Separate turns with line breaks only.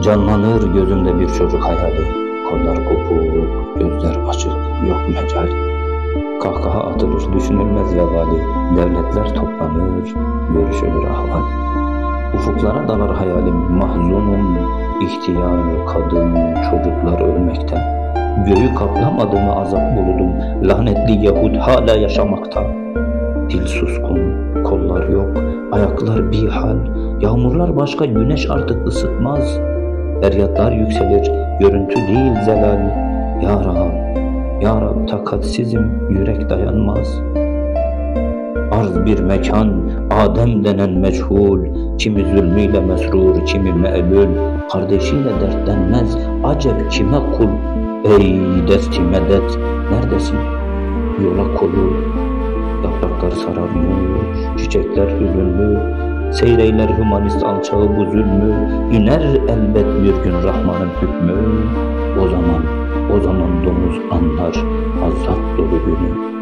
Canlanır gözümde bir çocuk hayali. Kollar kopuk, gözler açık, yok mecali. Kahkaha atılır, düşünülmez vebali. Devletler toplanır, görüşülür ahval. Ufuklara dalar hayalim, mahzunum. İhtiyar, kadın, çocuklar ölmekte. Göğü kaplamadığımı azap buludum. Lanetli Yahud hala yaşamakta. Dil suskun, kollar yok, ayaklar bir hal. Yağmurlar başka, güneş artık ısıtmaz. Feryatlar yükselir, görüntü değil zelal. Ya Rab, Ya Rab takatsizim, yürek dayanmaz. Arz bir mekan, Adem denen meçhul. Kimi zulmüyle mesrur, kimi me'lul. Kardeşiyle dertlenmez, acep kime kul. Ey desti medet, neredesin? Yola kolu. Yapraklar sararmış, çiçekler hüzünlü. Seyreyler hümanist alçağı bu zulmü. İner elbet bir gün Rahman'ın hükmü. O zaman domuz anlar azap dolu günü.